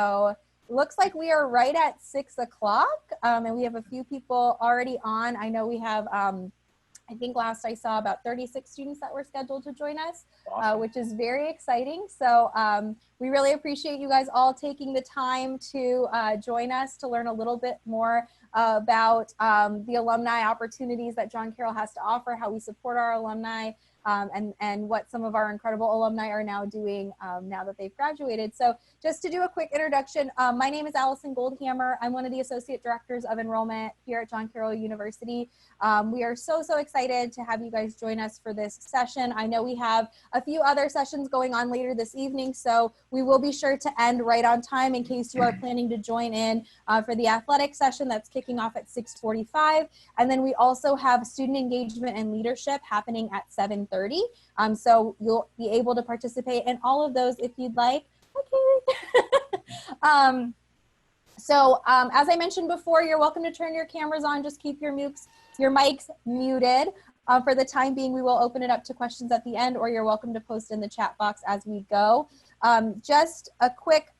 So looks like we are right at 6 o'clock, and we have a few people already on. I know we have, I think last I saw about 36 students that were scheduled to join us, awesome. Which is very exciting. So we really appreciate you guys all taking the time to join us to learn a little bit more about the alumni opportunities that John Carroll has to offer, how we support our alumni, and what some of our incredible alumni are now doing now that they've graduated. So just to do a quick introduction, my name is Allison Goldhammer. I'm one of the Associate Directors of Enrollment here at John Carroll University. We are so excited to have you guys join us for this session. I know we have a few other sessions going on later this evening, so we will be sure to end right on time in case you are planning to join in for the athletic session that's kicking off at 6:45. And then we also have student engagement and leadership happening at 7:30. So you'll be able to participate in all of those if you'd like. Okay. As I mentioned before, you're welcome to turn your cameras on. Just keep your mics muted. For the time being, we will open it up to questions at the end, or you're welcome to post in the chat box as we go. Just a quick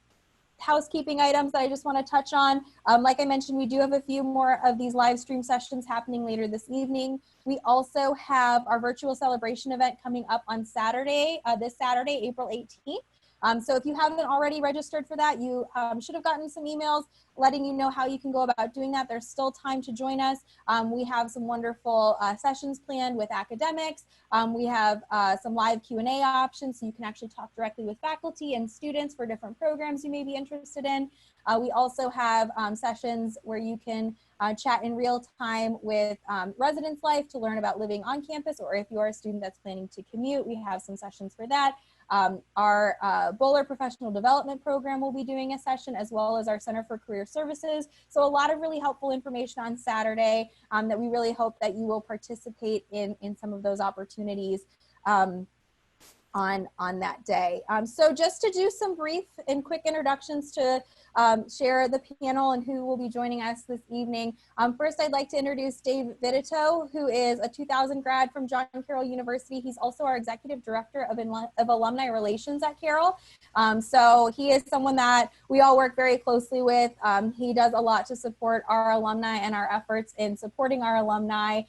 housekeeping items that I just want to touch on. Like I mentioned, we do have a few more of these live stream sessions happening later this evening. We also have our virtual celebration event coming up on Saturday, this Saturday, April 18th. So if you haven't already registered for that, you should have gotten some emails letting you know how you can go about doing that. There's still time to join us. We have some wonderful sessions planned with academics. We have some live Q&A options, so you can actually talk directly with faculty and students for different programs you may be interested in. We also have sessions where you can chat in real time with Residence Life to learn about living on campus, or if you are a student that's planning to commute, we have some sessions for that. Our Bowler Professional Development Program will be doing a session, as well as our Center for Career Services. So a lot of really helpful information on Saturday that we really hope that you will participate in some of those opportunities on that day. So just to do some brief and quick introductions to share the panel and who will be joining us this evening. First, I'd like to introduce Dave Vitatoe, who is a 2000 grad from John Carroll University. He's also our Executive Director of Alumni Relations at Carroll. So he is someone that we all work very closely with. He does a lot to support our alumni and our efforts in supporting our alumni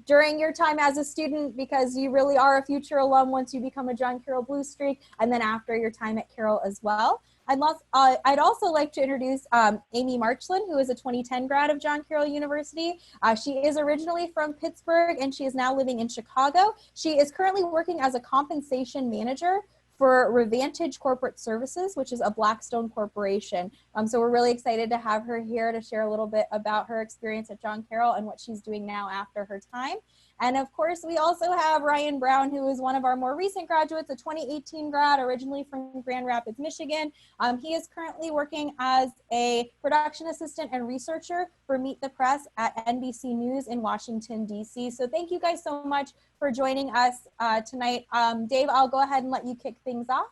during your time as a student, because you really are a future alum once you become a John Carroll Blue Streak, and then after your time at Carroll as well. I'd also like to introduce Amy Marchland, who is a 2010 grad of John Carroll University. She is originally from Pittsburgh, and she is now living in Chicago. She is currently working as a compensation manager for Revantage Corporate Services, which is a Blackstone corporation. So we're really excited to have her here to share a little bit about her experience at John Carroll and what she's doing now after her time. And of course, we also have Ryan Brown, who is one of our more recent graduates, a 2018 grad, originally from Grand Rapids, Michigan. He is currently working as a production assistant and researcher for Meet the Press at NBC News in Washington, D.C. So thank you guys so much for joining us tonight. Dave, I'll go ahead and let you kick things off,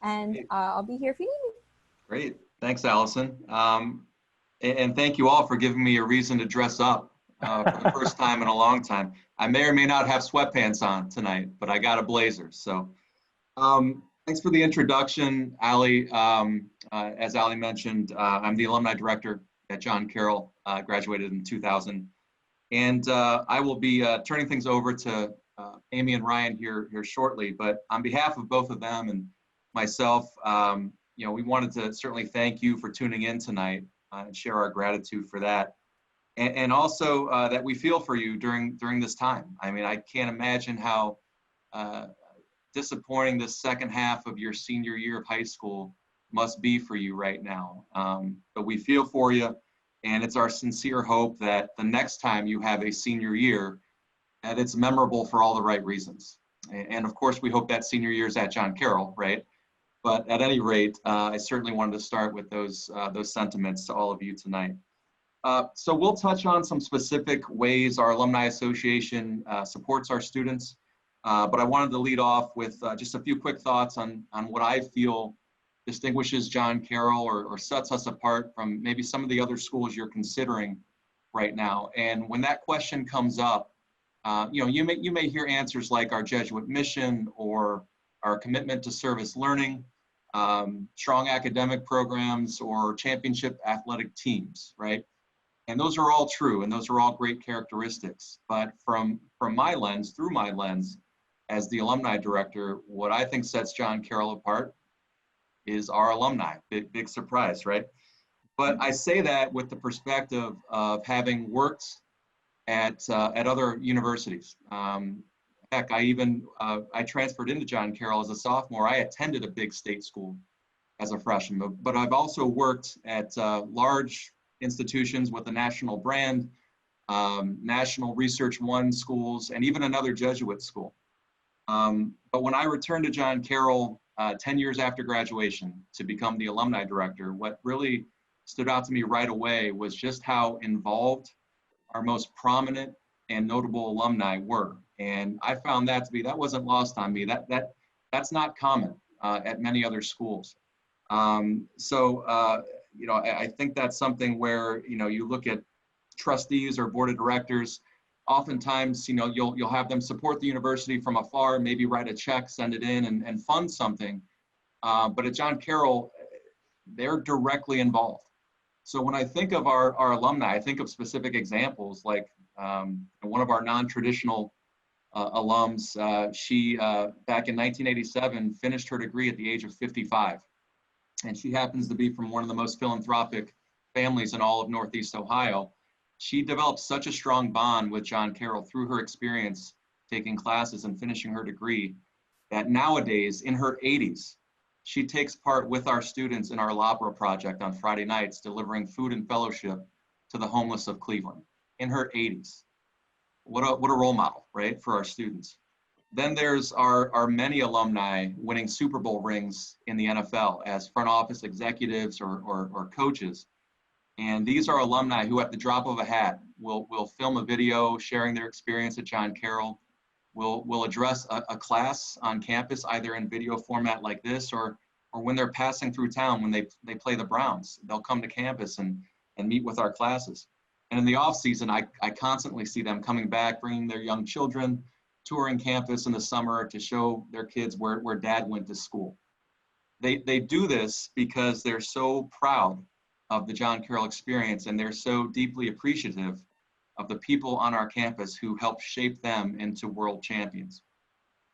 and I'll be here if you need me. Great. Thanks, Allison. And thank you all for giving me a reason to dress up for the first time in a long time. I may or may not have sweatpants on tonight, but I got a blazer. So thanks for the introduction, Allie. As Allie mentioned, I'm the Alumni Director at John Carroll, graduated in 2000. And I will be turning things over to Amy and Ryan here shortly. But on behalf of both of them and myself, we wanted to certainly thank you for tuning in tonight and share our gratitude for that. And also that we feel for you during this time. I mean, I can't imagine how disappointing this second half of your senior year of high school must be for you right now. But we feel for you, and it's our sincere hope that the next time you have a senior year, that it's memorable for all the right reasons. And of course, we hope that senior year is at John Carroll, right? But at any rate, I certainly wanted to start with those sentiments to all of you tonight. So we'll touch on some specific ways our Alumni Association supports our students, but I wanted to lead off with just a few quick thoughts on what I feel distinguishes John Carroll or sets us apart from maybe some of the other schools you're considering right now. And when that question comes up, you may hear answers like our Jesuit mission or our commitment to service learning. strong academic programs, or championship athletic teams, right? And those are all true, and those are all great characteristics. But from my lens, through my lens, as the alumni director, what I think sets John Carroll apart is our alumni. Big surprise, right? But I say that with the perspective of having worked at other universities. Heck, I transferred into John Carroll as a sophomore. I attended a big state school as a freshman, but I've also worked at large institutions with a national brand, National Research One schools, and even another Jesuit school. But when I returned to John Carroll 10 years after graduation to become the alumni director, what really stood out to me right away was just how involved our most prominent and notable alumni were. And I found that wasn't lost on me. That's not common at many other schools. I think that's something where, you look at trustees or board of directors, oftentimes, you'll have them support the university from afar, maybe write a check, send it in and fund something. But at John Carroll, they're directly involved. So when I think of our alumni, I think of specific examples like one of our non-traditional alums. She, back in 1987, finished her degree at the age of 55. And she happens to be from one of the most philanthropic families in all of Northeast Ohio. She developed such a strong bond with John Carroll through her experience taking classes and finishing her degree that nowadays, in her 80s, she takes part with our students in our Labra project on Friday nights, delivering food and fellowship to the homeless of Cleveland in her 80s. What a role model, right, for our students. Then there's our many alumni winning Super Bowl rings in the NFL as front office executives or coaches. And these are alumni who, at the drop of a hat, will film a video sharing their experience at John Carroll, will address a class on campus, either in video format like this or when they're passing through town when they play the Browns. They'll come to campus and meet with our classes. And in the off season, I constantly see them coming back, bringing their young children, touring campus in the summer to show their kids where dad went to school. They do this because they're so proud of the John Carroll experience, and they're so deeply appreciative of the people on our campus who helped shape them into world champions.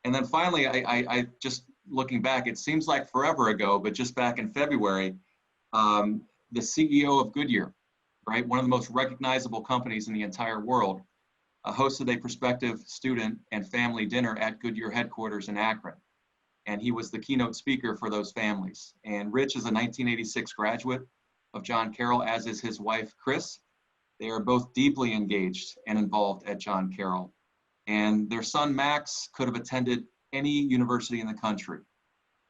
And then finally, I just looking back, it seems like forever ago, but just back in February, the CEO of Goodyear, right, one of the most recognizable companies in the entire world, hosted a prospective student and family dinner at Goodyear headquarters in Akron. And he was the keynote speaker for those families. And Rich is a 1986 graduate of John Carroll, as is his wife, Chris. They are both deeply engaged and involved at John Carroll. And their son, Max, could have attended any university in the country,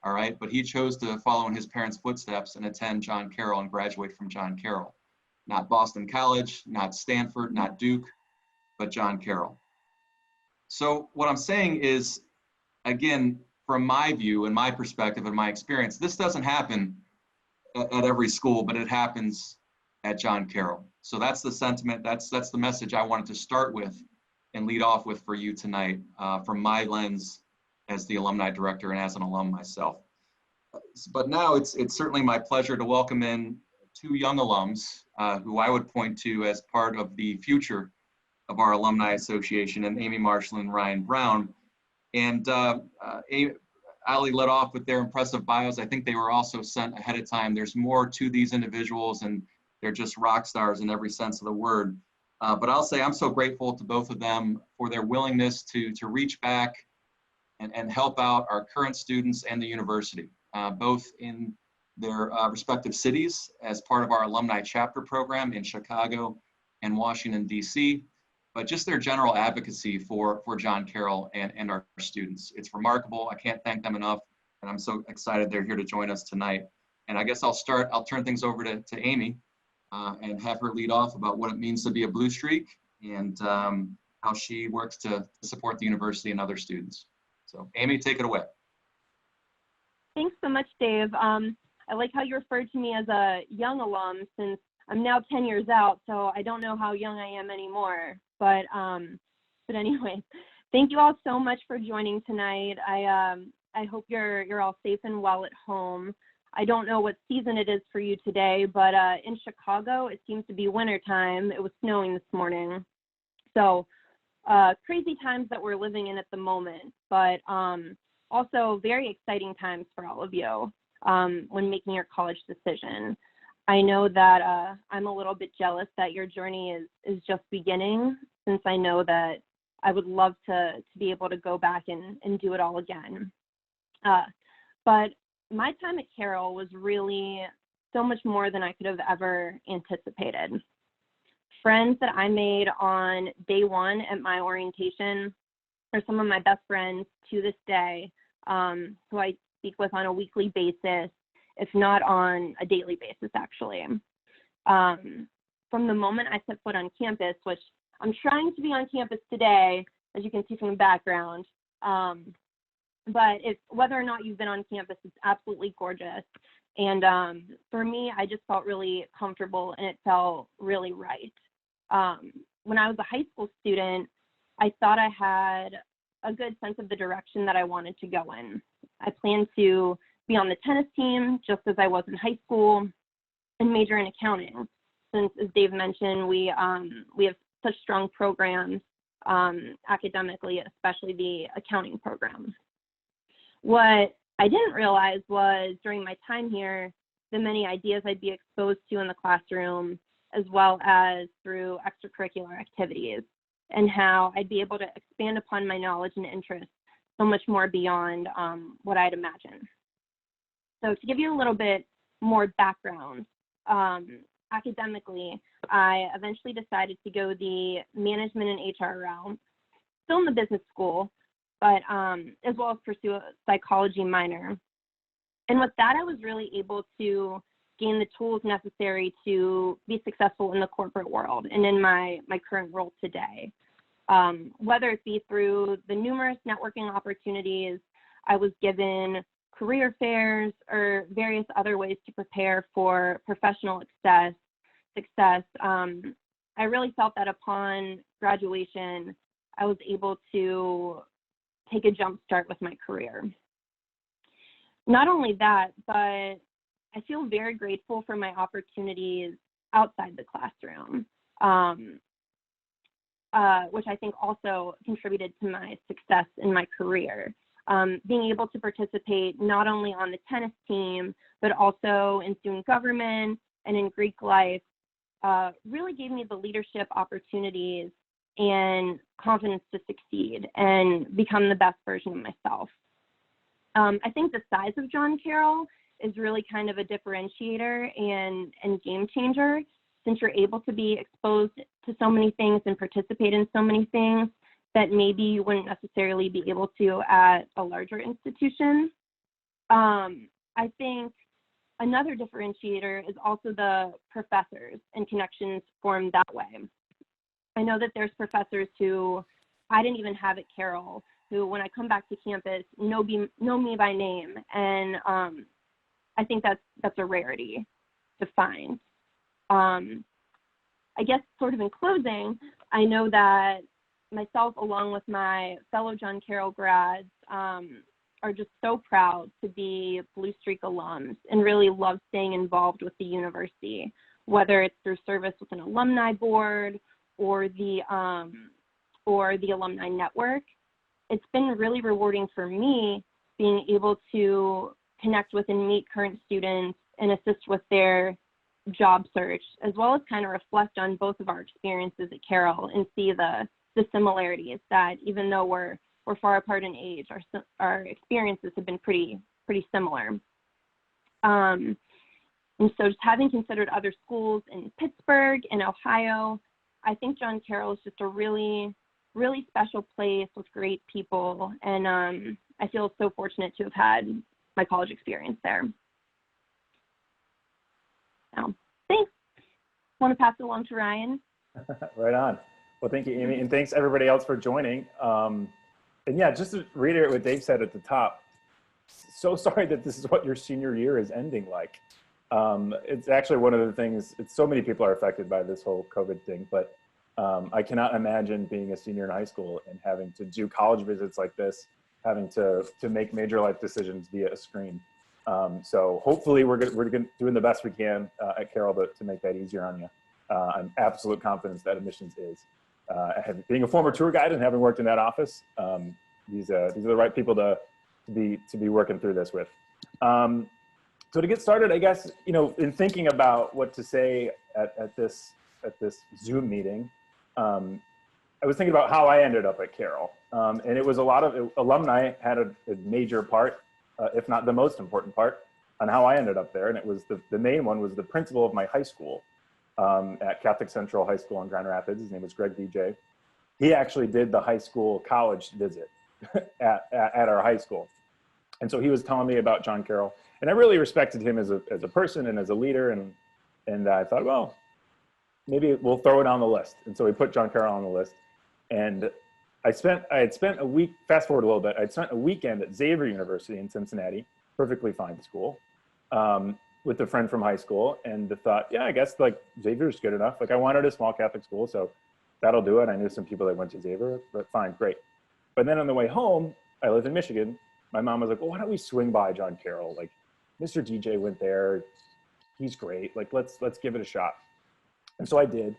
all right? But he chose to follow in his parents' footsteps and attend John Carroll and graduate from John Carroll. Not Boston College, not Stanford, not Duke, but John Carroll. So what I'm saying is, again, from my view and my perspective and my experience, this doesn't happen at every school, but it happens at John Carroll. So that's the sentiment, that's the message I wanted to start with and lead off with for you tonight, from my lens as the alumni director and as an alum myself. But now it's certainly my pleasure to welcome in two young alums who I would point to as part of the future of our Alumni Association, and Amy Marshall and Ryan Brown. And Ali led off with their impressive bios. I think they were also sent ahead of time. There's more to these individuals, and they're just rock stars in every sense of the word. But I'll say I'm so grateful to both of them for their willingness to reach back and help out our current students and the university, both in their respective cities as part of our alumni chapter program in Chicago and Washington, D.C., but just their general advocacy for John Carroll and our students. It's remarkable. I can't thank them enough, and I'm so excited they're here to join us tonight. And I guess I'll turn things over to Amy and have her lead off about what it means to be a Blue Streak and how she works to support the university and other students. So Amy, take it away. Thanks so much, Dave. I like how you referred to me as a young alum, since I'm now 10 years out, so I don't know how young I am anymore. But anyway, thank you all so much for joining tonight. I hope you're all safe and well at home. I don't know what season it is for you today, but in Chicago, it seems to be winter time. It was snowing this morning. So crazy times that we're living in at the moment, but also very exciting times for all of you when making your college decision. I know that I'm a little bit jealous that your journey is just beginning, since I know that I would love to be able to go back and do it all again. But my time at Carroll was really so much more than I could have ever anticipated. Friends that I made on day one at my orientation are some of my best friends to this day, who I speak with on a weekly basis, if not on a daily basis, actually. From the moment I set foot on campus, which I'm trying to be on campus today, as you can see from the background, but whether or not you've been on campus, it's absolutely gorgeous. And for me, I just felt really comfortable, and it felt really right. When I was a high school student, I thought I had a good sense of the direction that I wanted to go in. I planned to be on the tennis team, just as I was in high school, and major in accounting, since, as Dave mentioned, we have such strong programs academically, especially the accounting program. What I didn't realize was, during my time here, the many ideas I'd be exposed to in the classroom, as well as through extracurricular activities, and how I'd be able to expand upon my knowledge and interests so much more beyond what I'd imagined. So to give you a little bit more background, academically, I eventually decided to go the management and HR route, still in the business school, but as well as pursue a psychology minor. And with that, I was really able to gain the tools necessary to be successful in the corporate world and in my current role today. Whether it be through the numerous networking opportunities I was given, career fairs, or various other ways to prepare for professional success, I really felt that upon graduation, I was able to take a jump start with my career. Not only that, but I feel very grateful for my opportunities outside the classroom, which I think also contributed to my success in my career. Being able to participate not only on the tennis team, but also in student government and in Greek life, really gave me the leadership opportunities and confidence to succeed and become the best version of myself. I think the size of John Carroll is really kind of a differentiator and game changer, since you're able to be exposed to so many things and participate in so many things that maybe you wouldn't necessarily be able to at a larger institution. I think another differentiator is also the professors and connections formed that way. I know that there's professors who I didn't even have at Carroll, who, when I come back to campus, know me by name, and I think that's a rarity to find. I guess, sort of in closing, I know that myself, along with my fellow John Carroll grads, are just so proud to be Blue Streak alums and really love staying involved with the university, whether it's through service with an alumni board or the alumni network. It's been really rewarding for me being able to connect with and meet current students and assist with their job search, as well as kind of reflect on both of our experiences at Carroll and see the similarities that, even though we're far apart in age, our experiences have been pretty similar. And so, just having considered other schools in Pittsburgh and Ohio, I think John Carroll is just a really special place with great people, and I feel so fortunate to have had my college experience there. So, thanks. Want to pass it along to Ryan? Right on. Well, thank you, Amy, and thanks everybody else for joining. And yeah, just to reiterate what Dave said at the top, so sorry that this is what your senior year is ending like. It's actually one of the things, so many people are affected by this whole COVID thing, but I cannot imagine being a senior in high school and having to do college visits like this, having to make major life decisions via a screen. So hopefully we're doing the best we can at Carroll to make that easier on you. I'm absolute confidence that admissions is. Being a former tour guide and having worked in that office, these are the right people to be working through this with. So to get started, I guess, in thinking about what to say at this Zoom meeting, I was thinking about how I ended up at Carroll. And it was a lot of alumni had a major part, if not the most important part, on how I ended up there. And it was the main one was the principal of my high school at Catholic Central High School in Grand Rapids. His name was Greg DJ. He actually did the high school college visit at our high school. And so he was telling me about John Carroll. And I really respected him as a person and as a leader. And I thought, well, maybe we'll throw it on the list. And so we put John Carroll on the list. And I had spent a week, fast forward a little bit, I'd spent a weekend at Xavier University in Cincinnati, perfectly fine school, with a friend from high school, and thought, yeah, I guess like Xavier's good enough. Like I wanted a small Catholic school, so that'll do it. I knew some people that went to Xavier, but fine, great. But then on the way home, I live in Michigan. My mom was like, well, why don't we swing by John Carroll? Like Mr. DJ went there. He's great. Like, let's give it a shot. And so I did.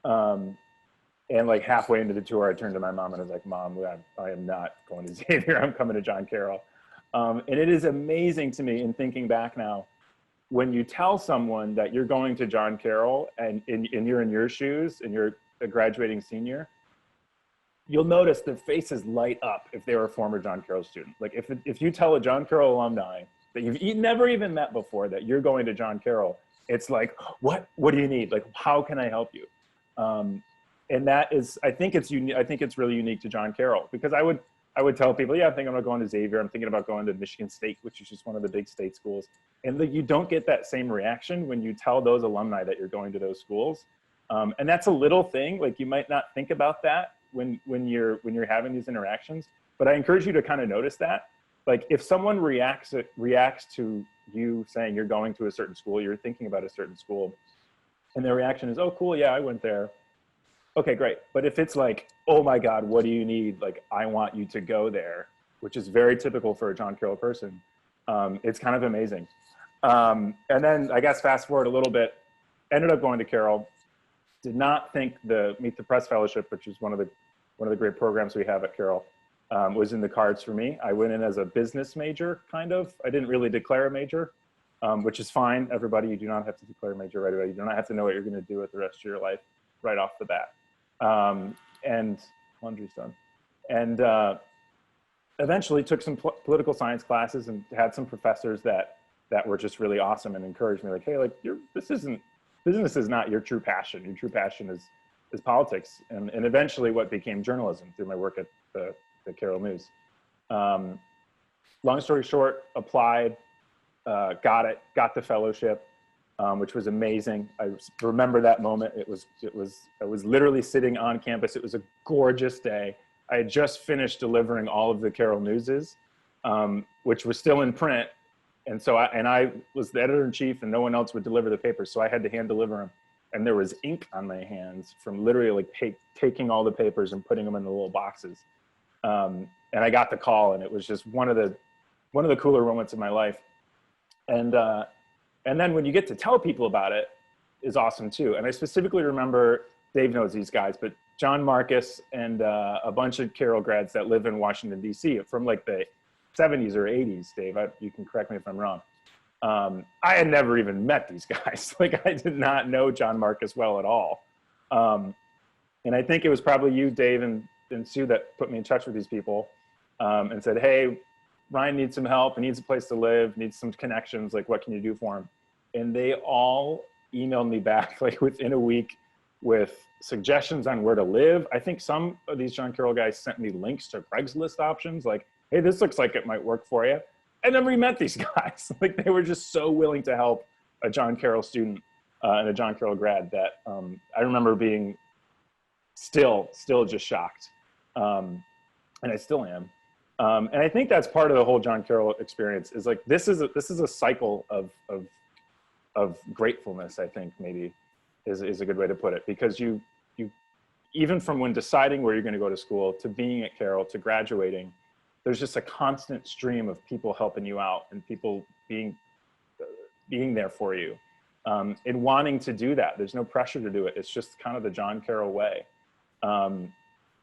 And like halfway into the tour, I turned to my mom and I was like, Mom, I am not going to Xavier. I'm coming to John Carroll. And it is amazing to me in thinking back now, when you tell someone that you're going to John Carroll and you're in your shoes and you're a graduating senior, you'll notice their faces light up if they were a former John Carroll student. Like if you tell a John Carroll alumni that you've never even met before that you're going to John Carroll, it's like, what do you need? Like, how can I help you? And that is, I think it's really unique to John Carroll, because I would tell people, yeah, I think I'm going to Xavier. I'm thinking about going to Michigan State, which is just one of the big state schools. And you don't get that same reaction when you tell those alumni that you're going to those schools. And that's a little thing. Like you might not think about that when you're having these interactions, but I encourage you to kind of notice that. Like if someone reacts to you saying you're going to a certain school, you're thinking about a certain school, and their reaction is, oh, cool, yeah, I went there. Okay, great. But if it's like, oh my God, what do you need? Like, I want you to go there, which is very typical for a John Carroll person. It's kind of amazing. And then I guess fast forward a little bit, ended up going to Carroll. Did not think the Meet the Press Fellowship, which is one of the great programs we have at Carroll, was in the cards for me. I went in as a business major, kind of. I didn't really declare a major, which is fine. Everybody, you do not have to declare a major right away. You do not have to know what you're going to do with the rest of your life right off the bat. And laundry's done. And eventually took some political science classes and had some professors that were just really awesome and encouraged me, like, hey, like business is not your true passion. Your true passion is politics. And eventually what became journalism through my work at the Carroll News. Long story short, applied, got the fellowship, which was amazing. I remember that moment. I was literally sitting on campus. It was a gorgeous day. I had just finished delivering all of the Carroll Newses, which was still in print. And so I was the editor-in-chief, and no one else would deliver the papers. So I had to hand deliver them. And there was ink on my hands from literally like taking all the papers and putting them in the little boxes. And I got the call, and it was just one of the cooler moments of my life. And then when you get to tell people about it is awesome too. And I specifically remember, Dave knows these guys, but John Marcus and a bunch of Carroll grads that live in Washington, D.C. from like the 70s or 80s, Dave, you can correct me if I'm wrong. I had never even met these guys. Like I did not know John Marcus well at all. And I think it was probably you, Dave, and Sue that put me in touch with these people and said, hey, Ryan needs some help. He needs a place to live, needs some connections. Like, what can you do for him? And they all emailed me back like within a week with suggestions on where to live. I think some of these John Carroll guys sent me links to Craigslist options. Like, hey, this looks like it might work for you. I never met these guys. Like, they were just so willing to help a John Carroll student and a John Carroll grad that I remember being still just shocked. And I still am. And I think that's part of the whole John Carroll experience is like, this is a cycle of gratefulness, I think maybe is a good way to put it, because you even from when deciding where you're going to go to school to being at Carroll to graduating, there's just a constant stream of people helping you out and people being there for you, and wanting to do that. There's no pressure to do it. It's just kind of the John Carroll way.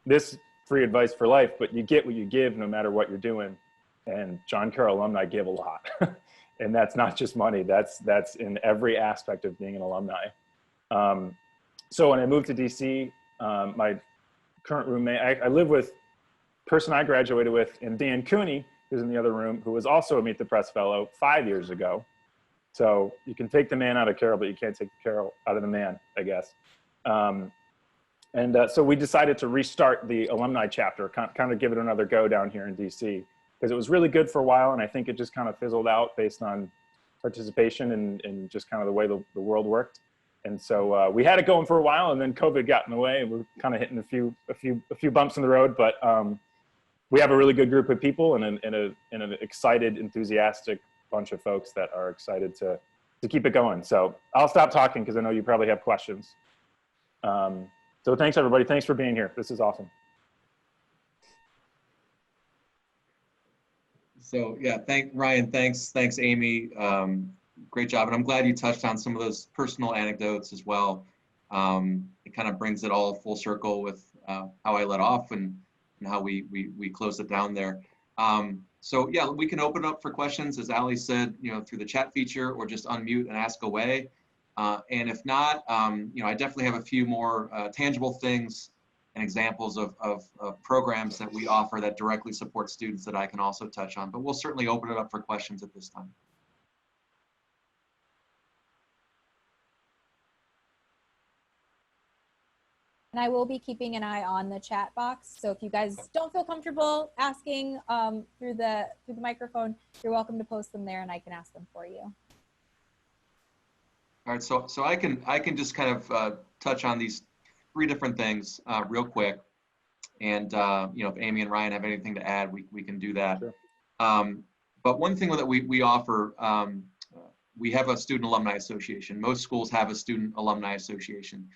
This free advice for life, but you get what you give no matter what you're doing. And John Carroll alumni give a lot. And that's not just money. That's in every aspect of being an alumni. So when I moved to DC, my current roommate, I live with person I graduated with, and Dan Cooney, who's in the other room, who was also a Meet the Press fellow 5 years ago. So you can take the man out of Carroll, but you can't take Carroll out of the man, I guess. So we decided to restart the alumni chapter, kind of give it another go down here in DC, because it was really good for a while, and I think it just kind of fizzled out based on participation and just kind of the way the world worked. And so we had it going for a while, and then COVID got in the way, and we're kind of hitting a few bumps in the road. But we have a really good group of people and an excited, enthusiastic bunch of folks that are excited to keep it going. So I'll stop talking because I know you probably have questions. So thanks everybody. Thanks for being here. This is awesome. So yeah, Ryan. Thanks Amy. Great job. And I'm glad you touched on some of those personal anecdotes as well. It kind of brings it all full circle with how I let off and how we closed it down there. So yeah, we can open up for questions, as Ali said, through the chat feature, or just unmute and ask away. And if not, I definitely have a few more tangible things and examples of programs that we offer that directly support students that I can also touch on. But we'll certainly open it up for questions at this time. And I will be keeping an eye on the chat box. So if you guys don't feel comfortable asking through the microphone, you're welcome to post them there and I can ask them for you. All right, so I can just kind of touch on these three different things real quick. And if Amy and Ryan have anything to add, we can do that. Sure. But one thing that we offer, we have a student alumni association. Most schools have a student alumni association.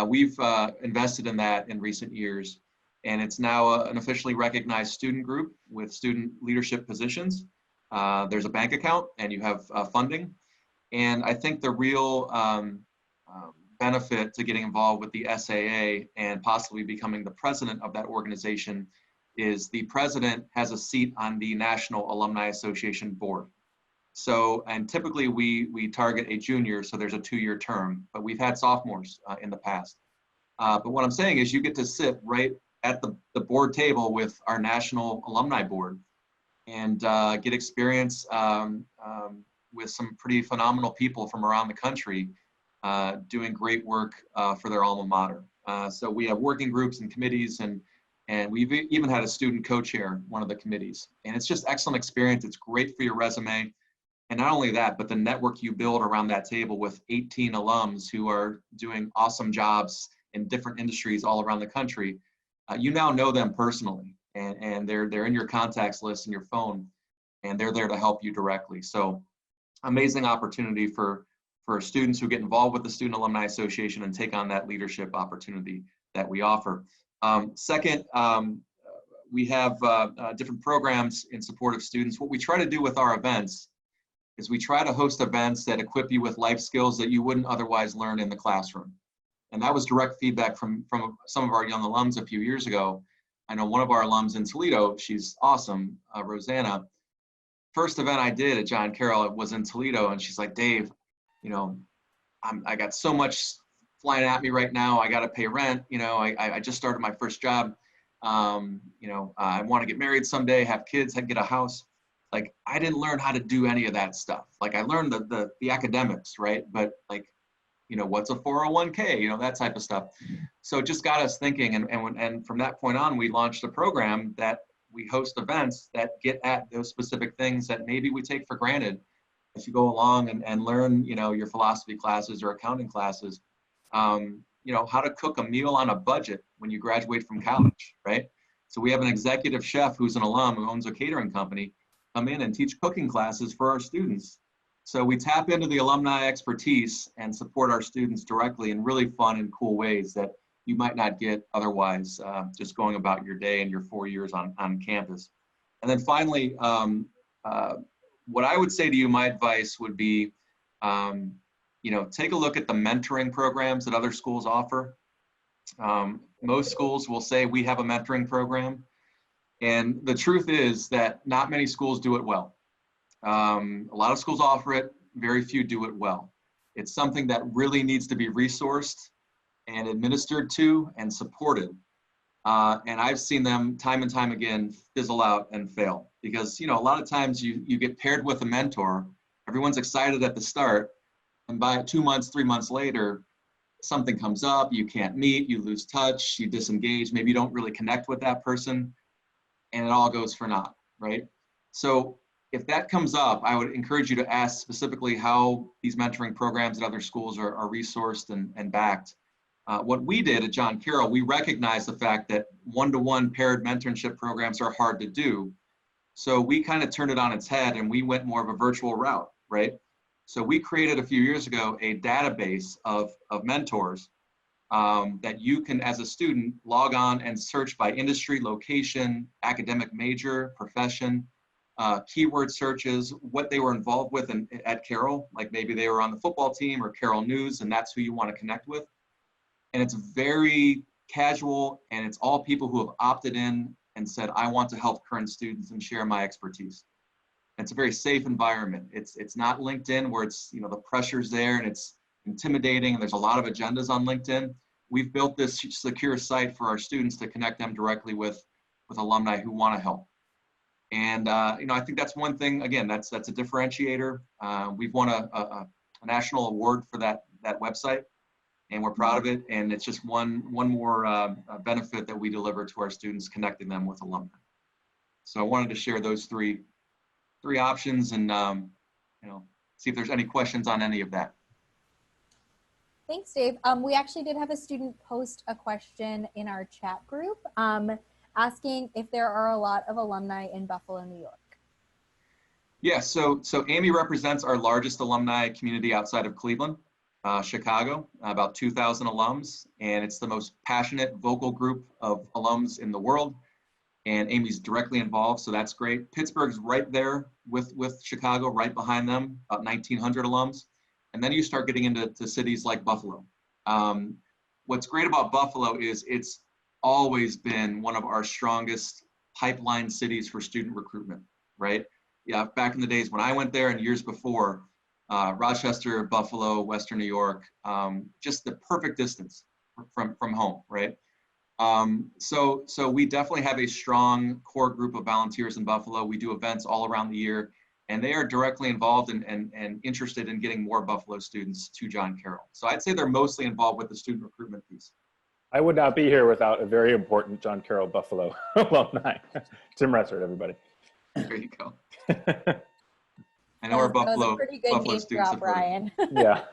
We've invested in that in recent years, and it's now an officially recognized student group with student leadership positions. There's a bank account, and you have funding. And I think the real benefit to getting involved with the SAA and possibly becoming the president of that organization is the president has a seat on the National Alumni Association board. So, and typically we target a junior, so there's a 2-year term, but we've had sophomores in the past. But what I'm saying is you get to sit right at the board table with our National Alumni Board and get experience with some pretty phenomenal people from around the country doing great work for their alma mater. So we have working groups and committees, and we've even had a student co-chair one of the committees. And it's just excellent experience. It's great for your resume. And not only that, but the network you build around that table with 18 alums who are doing awesome jobs in different industries all around the country. You now know them personally, and they're in your contacts list in your phone, and they're there to help you directly. So amazing opportunity for students who get involved with the Student Alumni Association and take on that leadership opportunity that we offer. Second, we have different programs in support of students. What we try to do with our events is we try to host events that equip you with life skills that you wouldn't otherwise learn in the classroom. And that was direct feedback from some of our young alums a few years ago. I know one of our alums in Toledo, she's awesome, Rosanna. First event I did at John Carroll was in Toledo, and she's like, Dave, I got so much flying at me right now. I got to pay rent. I just started my first job. I want to get married someday, have kids, get a house. Like, I didn't learn how to do any of that stuff. Like, I learned the academics, right? But what's a 401k, that type of stuff. So it just got us thinking. And from that point on, we launched a program that we host events that get at those specific things that maybe we take for granted as you go along and learn, your philosophy classes or accounting classes, how to cook a meal on a budget when you graduate from college, right? So we have an executive chef who's an alum who owns a catering company come in and teach cooking classes for our students. So we tap into the alumni expertise and support our students directly in really fun and cool ways that you might not get otherwise, just going about your day and your 4 years on campus. And then finally, what I would say to you, my advice would be, take a look at the mentoring programs that other schools offer. Most schools will say we have a mentoring program. And the truth is that not many schools do it well. A lot of schools offer it, very few do it well. It's something that really needs to be resourced and administered to and supported. And I've seen them time and time again fizzle out and fail because, a lot of times you get paired with a mentor, everyone's excited at the start, and by 2 months, 3 months later, something comes up, you can't meet, you lose touch, you disengage, maybe you don't really connect with that person, and it all goes for naught, right? So if that comes up, I would encourage you to ask specifically how these mentoring programs at other schools are resourced and backed. What we did at John Carroll, we recognized the fact that one-to-one paired mentorship programs are hard to do. So we kind of turned it on its head and we went more of a virtual route, right? So we created a few years ago a database of mentors that you can, as a student, log on and search by industry, location, academic major, profession, keyword searches, what they were involved with at Carroll, like maybe they were on the football team or Carroll News, and that's who you want to connect with. And it's very casual, and it's all people who have opted in and said, I want to help current students and share my expertise. It's a very safe environment. It's not LinkedIn where it's, the pressure's there and it's intimidating and there's a lot of agendas on LinkedIn. We've built this secure site for our students to connect them directly with alumni who want to help. And, I think that's one thing, again, that's a differentiator. We've won a national award for that website, and we're proud of it. And it's just one more benefit that we deliver to our students, connecting them with alumni. So I wanted to share those three options and, see if there's any questions on any of that. Thanks, Dave. We actually did have a student post a question in our chat group asking if there are a lot of alumni in Buffalo, New York. Yeah, so Amy represents our largest alumni community outside of Cleveland, Chicago, about 2,000 alums, and it's the most passionate vocal group of alums in the world. And Amy's directly involved, so that's great. Pittsburgh's right there with Chicago, right behind them, about 1,900 alums. And then you start getting into cities like Buffalo. What's great about Buffalo is it's always been one of our strongest pipeline cities for student recruitment, right? Yeah, back in the days when I went there and years before, Rochester, Buffalo, Western New York, just the perfect distance from home, right? So we definitely have a strong core group of volunteers in Buffalo. We do events all around the year, and they are directly involved and interested in getting more Buffalo students to John Carroll. So I'd say they're mostly involved with the student recruitment piece. I would not be here without a very important John Carroll Buffalo alumni. Tim Ressert, everybody. There you go. I know our Buffalo students have Brian. Yeah.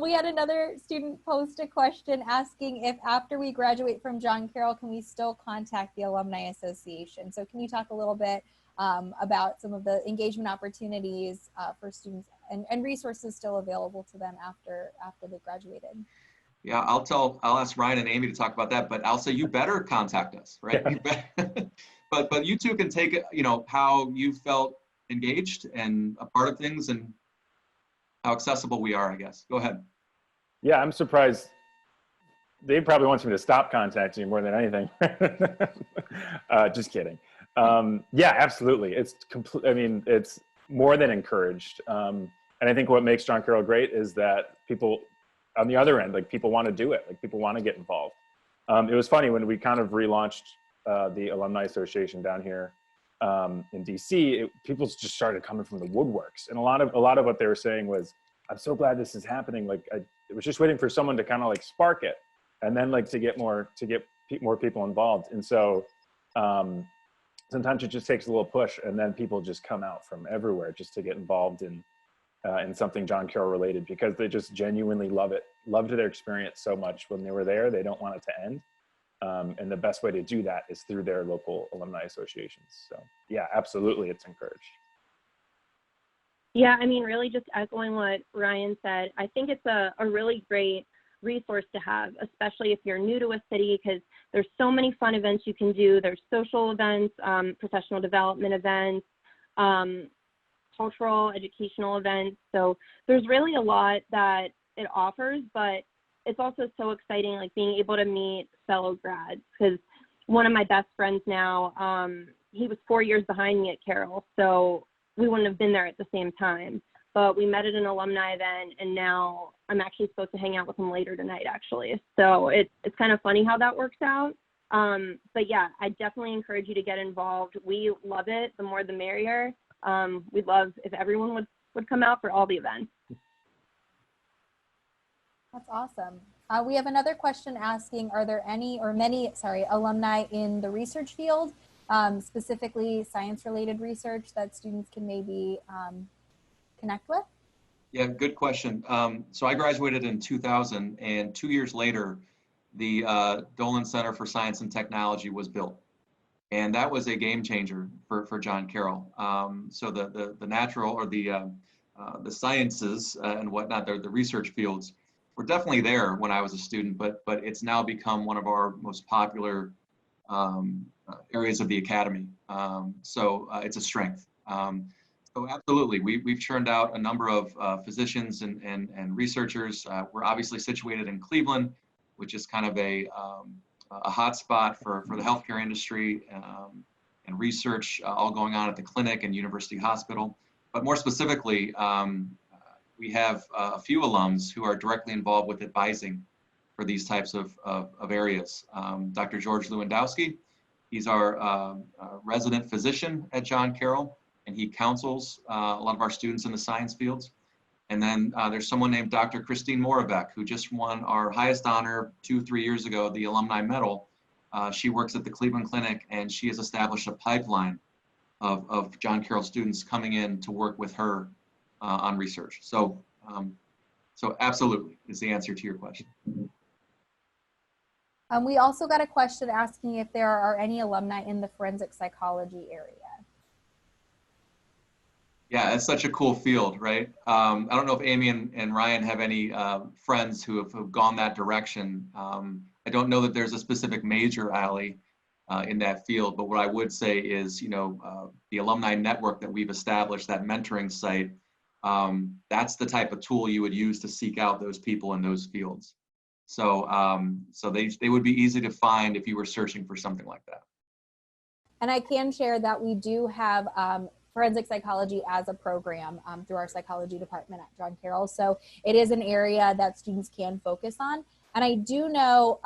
We had another student post a question asking if after we graduate from John Carroll, can we still contact the Alumni Association? So can you talk a little bit about some of the engagement opportunities for students and resources still available to them after they graduated? Yeah, I'll ask Ryan and Amy to talk about that, but I'll say you better contact us, right? Yeah. You better, but you two can take, how you felt engaged and a part of things and how accessible we are, I guess. Go ahead. Yeah, I'm surprised. Dave probably wants me to stop contacting you more than anything. Just kidding. Yeah, absolutely. It's it's more than encouraged. And I think what makes John Carroll great is that people on the other end, people want to do it. People want to get involved. It was funny when we kind of relaunched the Alumni Association down here in DC, people just started coming from the woodworks. And a lot of what they were saying was, I'm so glad this is happening. I was just waiting for someone to kind of spark it. And then to get more people involved. And so sometimes it just takes a little push, and then people just come out from everywhere just to get involved in something John Carroll related, because they just genuinely love it, loved their experience so much when they were there. They don't want it to end. And the best way to do that is through their local alumni associations. So yeah, absolutely, it's encouraged. Yeah, really just echoing what Ryan said, I think it's a really great resource to have, especially if you're new to a city, because there's so many fun events you can do. There's social events, professional development events, cultural, educational events. So there's really a lot that it offers, but it's also so exciting, like being able to meet fellow grads, because one of my best friends now, he was 4 years behind me at Carroll, so we wouldn't have been there at the same time. But we met at an alumni event, and now I'm actually supposed to hang out with him later tonight, actually. So it's kind of funny how that works out. But yeah, I definitely encourage you to get involved. We love it. The more the merrier. We'd love if everyone would come out for all the events. That's awesome. We have another question asking, are there any or many, alumni in the research field, specifically science-related research that students can maybe connect with? Yeah, good question. So I graduated in 2000, and 2 years later, the Dolan Center for Science and Technology was built. And that was a game changer for John Carroll. So the natural or the sciences and whatnot, the research fields were definitely there when I was a student, but it's now become one of our most popular areas of the academy. So it's a strength. So absolutely, we've churned out a number of physicians and researchers. We're obviously situated in Cleveland, which is kind of a hot spot for the healthcare industry and research all going on at the clinic and university hospital. But more specifically, we have a few alums who are directly involved with advising for these types of areas. Dr. George Lewandowski, he's our resident physician at John Carroll, and he counsels a lot of our students in the science fields. And then there's someone named Dr. Christine Moravec, who just won our highest honor 2-3 years ago, the Alumni Medal. She works at the Cleveland Clinic, and she has established a pipeline of John Carroll students coming in to work with her on research. So, so absolutely is the answer to your question. We also got a question asking if there are any alumni in the forensic psychology area. Yeah, it's such a cool field, right? I don't know if Amy and Ryan have any friends who have gone that direction. I don't know that there's a specific major, Allie, in that field, but what I would say is, you know, the alumni network that we've established, that mentoring site, that's the type of tool you would use to seek out those people in those fields. So, so they would be easy to find if you were searching for something like that. And I can share that we do have forensic psychology as a program through our psychology department at John Carroll. So it is an area that students can focus on. And I do know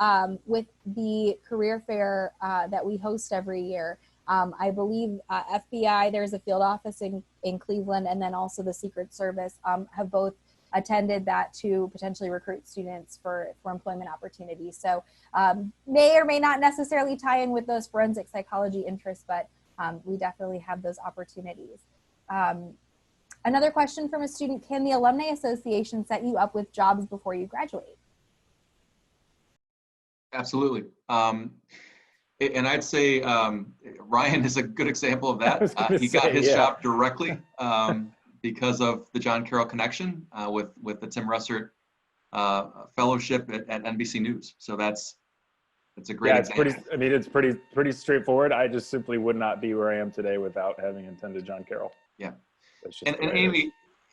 with the career fair that we host every year, I believe FBI, there's a field office in Cleveland, and then also the Secret Service have both attended that to potentially recruit students for employment opportunities. So may or may not necessarily tie in with those forensic psychology interests, but we definitely have those opportunities. Another question from a student, can the Alumni Association set you up with jobs before you graduate? Absolutely. And I'd say Ryan is a good example of that. He got his job directly because of the John Carroll connection with the Tim Russert Fellowship at NBC News. So that's a great example. It's pretty straightforward. I just simply would not be where I am today without having attended John Carroll. Yeah. And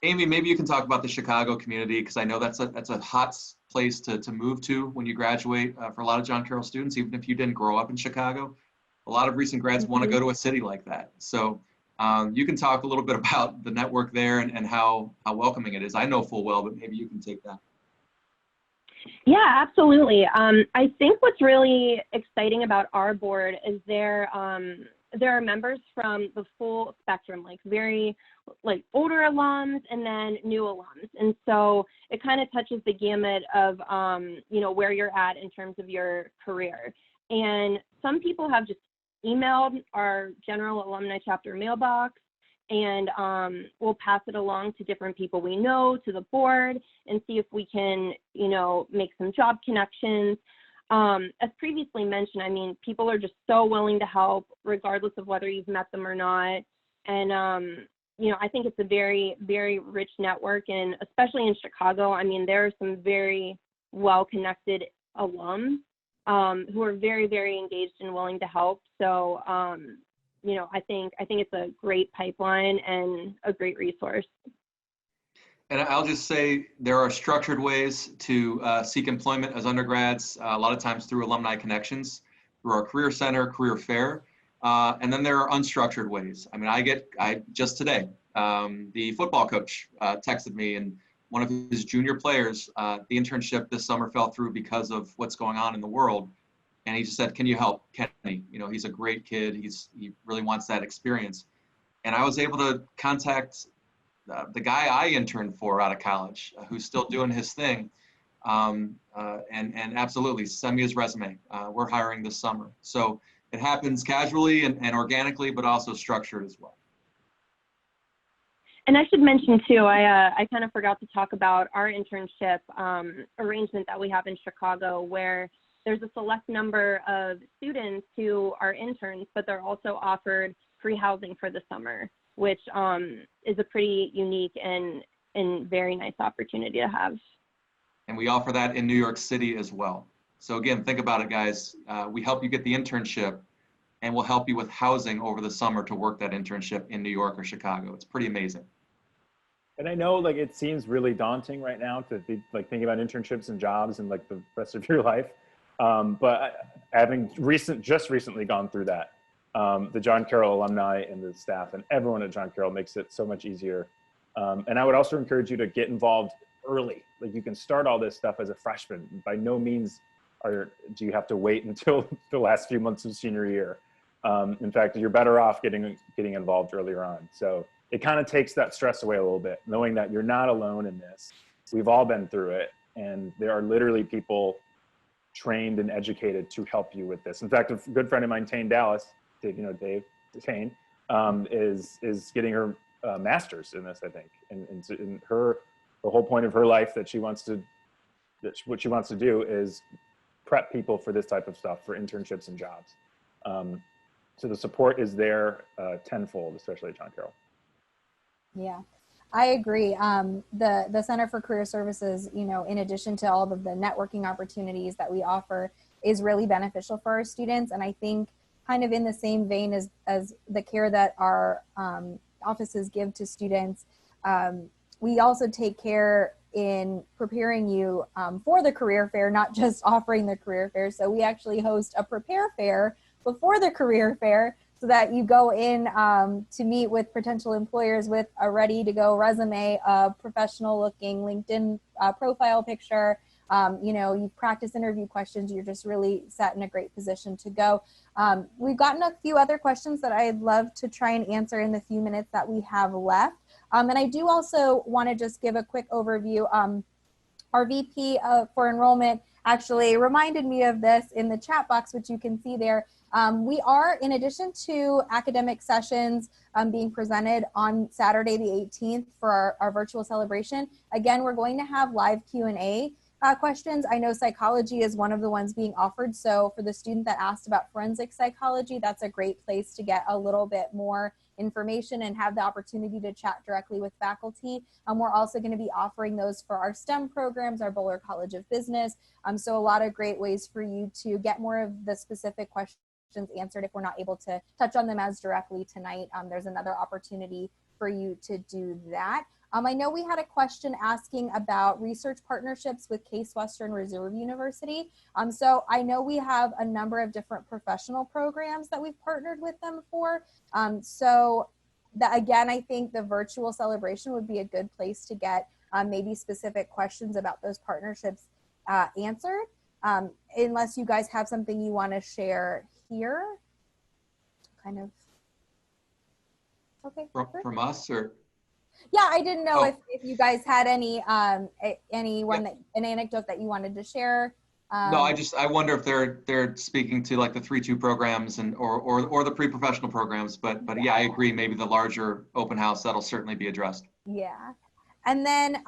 Amy, maybe you can talk about the Chicago community, because I know that's a hot place to move to when you graduate for a lot of John Carroll students, even if you didn't grow up in Chicago. A lot of recent grads want to go to a city like that. So you can talk a little bit about the network there and how welcoming it is. I know full well, but maybe you can take that. Yeah, absolutely. I think what's really exciting about our board is there are members from the full spectrum, like older alums and then new alums. And so it kind of touches the gamut of, you know, where you're at in terms of your career. And some people have just emailed our general alumni chapter mailbox, and we'll pass it along to different people we know, to the board, and see if we can, you know, make some job connections. As previously mentioned, I mean, people are just so willing to help, regardless of whether you've met them or not. And, you know, I think it's a very, very rich network, and especially in Chicago, I mean, there are some very well-connected alums who are very, very engaged and willing to help. So, you know, I think it's a great pipeline and a great resource. And I'll just say there are structured ways to seek employment as undergrads, a lot of times through alumni connections, through our career center, career fair. And then there are unstructured ways. I mean, I just today, the football coach texted me, and one of his junior players, the internship this summer fell through because of what's going on in the world. And he just said, can you help Kenny? You know, he's a great kid. He really wants that experience. And I was able to contact the guy I interned for out of college, who's still doing his thing, and absolutely send me his resume. We're hiring this summer. So it happens casually and organically, but also structured as well. And I should mention too, I kind of forgot to talk about our internship arrangement that we have in Chicago, where there's a select number of students who are interns, but they're also offered free housing for the summer, which is a pretty unique and very nice opportunity to have. And we offer that in New York City as well. So again, think about it, guys. We help you get the internship, and we'll help you with housing over the summer to work that internship in New York or Chicago. It's pretty amazing. And I know, like, it seems really daunting right now to be like thinking about internships and jobs and like the rest of your life. But having just recently gone through that, the John Carroll alumni and the staff and everyone at John Carroll makes it so much easier. And I would also encourage you to get involved early. Like, you can start all this stuff as a freshman. By no means do you have to wait until the last few months of senior year. In fact, you're better off getting involved earlier on. So it kind of takes that stress away a little bit, knowing that you're not alone in this. We've all been through it, and there are literally people trained and educated to help you with this. In fact, a good friend of mine, Tane Dallas, Dave Tane, is getting her master's in this, I think. And the whole point of her life what she wants to do is prep people for this type of stuff, for internships and jobs. So the support is there tenfold, especially at John Carroll. Yeah, I agree. The Center for Career Services, you know, in addition to all of the networking opportunities that we offer, is really beneficial for our students. And I think kind of in the same vein as the care that our offices give to students, we also take care in preparing you for the career fair, not just offering the career fair. So we actually host a prepare fair before the career fair, so that you go in to meet with potential employers with a ready to go resume, a professional looking LinkedIn profile picture. You know, you practice interview questions, you're just really set in a great position to go. We've gotten a few other questions that I'd love to try and answer in the few minutes that we have left. And I do also want to just give a quick overview. Our VP for enrollment actually reminded me of this in the chat box, which you can see there. We are, in addition to academic sessions being presented on Saturday the 18th for our virtual celebration, again, we're going to have live Q&A questions. I know psychology is one of the ones being offered. So for the student that asked about forensic psychology, that's a great place to get a little bit more information and have the opportunity to chat directly with faculty. We're also going to be offering those for our STEM programs, our Bowler College of Business. So a lot of great ways for you to get more of the specific questions answered if we're not able to touch on them as directly tonight. There's another opportunity for you to do that. I know we had a question asking about research partnerships with Case Western Reserve University. So I know we have a number of different professional programs that we've partnered with them for. So that, again, I think the virtual celebration would be a good place to get maybe specific questions about those partnerships answered, unless you guys have something you want to share here. Kind of. Okay. From us, or? Yeah, I didn't know if you guys had an anecdote that you wanted to share. No, I wonder if they're speaking to like the 3-2 programs and or the pre-professional programs, but yeah, I agree. Maybe the larger open house, that'll certainly be addressed. Yeah. And then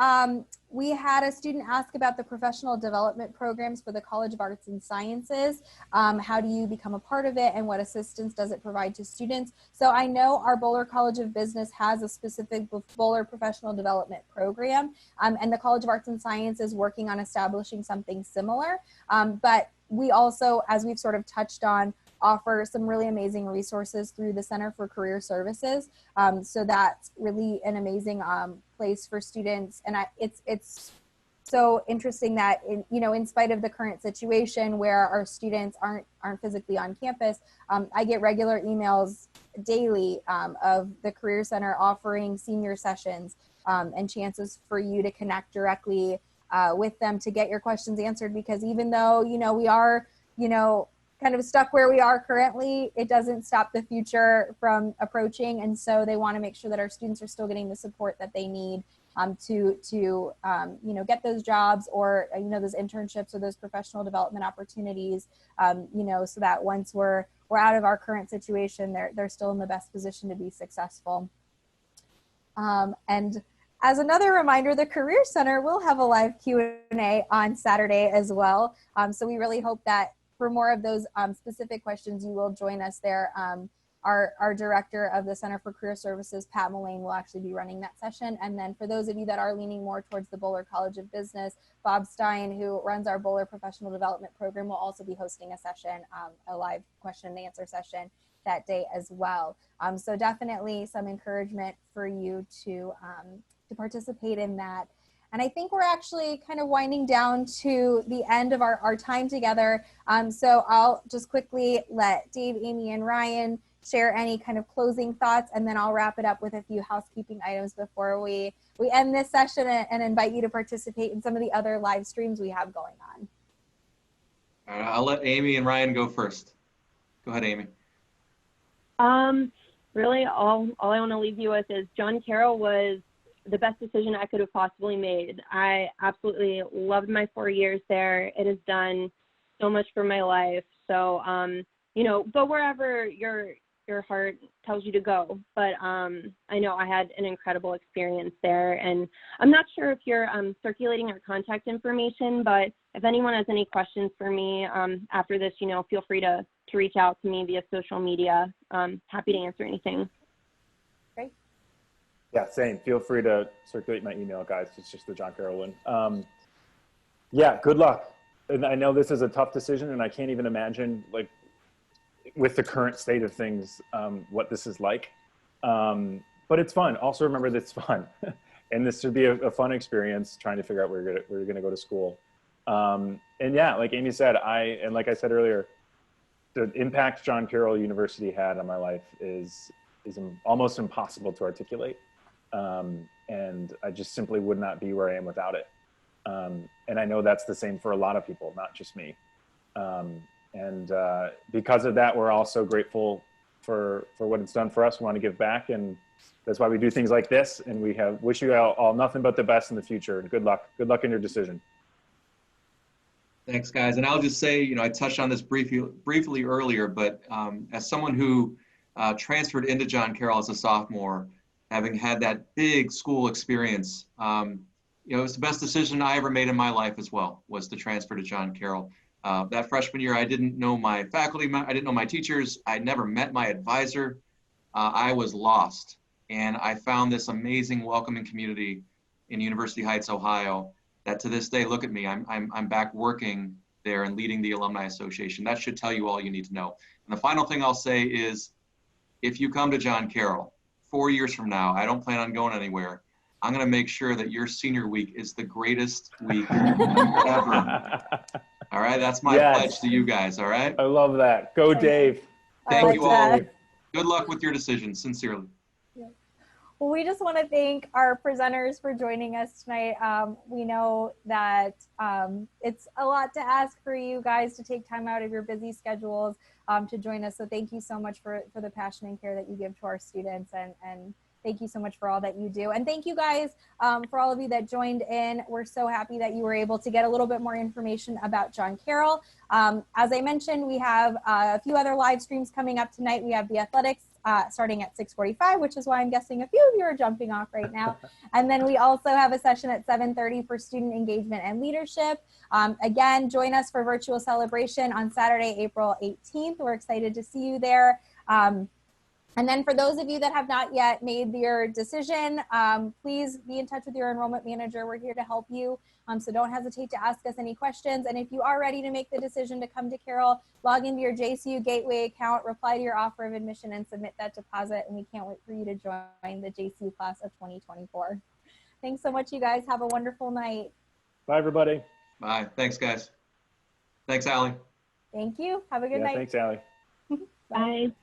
we had a student ask about the professional development programs for the College of Arts and Sciences. How do you become a part of it, and what assistance does it provide to students? So I know our Bowler College of Business has a specific Bowler professional development program, and the College of Arts and Sciences is working on establishing something similar. But we also, as we've sort of touched on, offer some really amazing resources through the Center for Career Services. So that's really an amazing place for students. And it's so interesting that in spite of the current situation where our students aren't physically on campus, I get regular emails daily of the Career Center offering senior sessions and chances for you to connect directly with them to get your questions answered. Because even though we are kind of stuck where we are currently, it doesn't stop the future from approaching. And so they want to make sure that our students are still getting the support that they need to get those jobs or, those internships or those professional development opportunities, so that once we're out of our current situation, they're still in the best position to be successful. And as another reminder, the Career Center will have a live Q&A on Saturday as well. So we really hope that for more of those specific questions, you will join us there. Our director of the Center for Career Services, Pat Mullane, will actually be running that session. And then for those of you that are leaning more towards the Bowler College of Business, Bob Stein, who runs our Bowler Professional Development Program, will also be hosting a session, a live question and answer session that day as well. So definitely some encouragement for you to participate in that. And I think we're actually kind of winding down to the end of our time together. So I'll just quickly let Dave, Amy, and Ryan share any kind of closing thoughts, and then I'll wrap it up with a few housekeeping items before we end this session and invite you to participate in some of the other live streams we have going on. I'll let Amy and Ryan go first. Go ahead, Amy. Really, all I want to leave you with is John Carroll was the best decision I could have possibly made. I absolutely loved my 4 years there. It has done so much for my life. So, go wherever your heart tells you to go. But I know I had an incredible experience there. And I'm not sure if you're circulating our contact information, but if anyone has any questions for me after this, feel free to reach out to me via social media. Happy to answer anything. Yeah, same. Feel free to circulate my email, guys. It's just the John Carroll one. Yeah, good luck. And I know this is a tough decision, and I can't even imagine, with the current state of things, what this is like. But it's fun. Also remember that it's fun. And this should be a fun experience trying to figure out where you're going to go to school. And yeah, like Amy said, and like I said earlier, the impact John Carroll University had on my life is almost impossible to articulate. And I just simply would not be where I am without it. And I know that's the same for a lot of people, not just me. And because of that, we're also grateful for what it's done for us. We want to give back, and that's why we do things like this. And we wish you all nothing but the best in the future, and good luck. Good luck in your decision. Thanks, guys. And I'll just say, I touched on this briefly earlier, but as someone who transferred into John Carroll as a sophomore, having had that big school experience, it was the best decision I ever made in my life as well, was to transfer to John Carroll. That freshman year, I didn't know my faculty, I didn't know my teachers, I never met my advisor. I was lost. And I found this amazing welcoming community in University Heights, Ohio, that to this day, look at me, I'm back working there and leading the Alumni Association. That should tell you all you need to know. And the final thing I'll say is, if you come to John Carroll 4 years from now, I don't plan on going anywhere. I'm going to make sure that your senior week is the greatest week ever. All right, that's my pledge to you guys. All right. I love that. Go, Dave. Thank you all. Good luck with your decision. Sincerely. Well, we just want to thank our presenters for joining us tonight. We know that it's a lot to ask for you guys to take time out of your busy schedules to join us. So thank you so much for the passion and care that you give to our students, and thank you so much for all that you do. And thank you guys for all of you that joined in. We're so happy that you were able to get a little bit more information about John Carroll. As I mentioned, we have a few other live streams coming up tonight. We have the athletics starting at 6:45, which is why I'm guessing a few of you are jumping off right now. And then we also have a session at 7:30 for student engagement and leadership. Again, join us for virtual celebration on Saturday, April 18th. We're excited to see you there. And then for those of you that have not yet made your decision, please be in touch with your enrollment manager. We're here to help you. So don't hesitate to ask us any questions. And if you are ready to make the decision to come to Carroll, log into your JCU Gateway account, reply to your offer of admission, and submit that deposit. And we can't wait for you to join the JCU class of 2024. Thanks so much, you guys. Have a wonderful night. Bye, everybody. Bye. Thanks, guys. Thanks, Allie. Thank you. Have a good night. Thanks, Allie. Bye.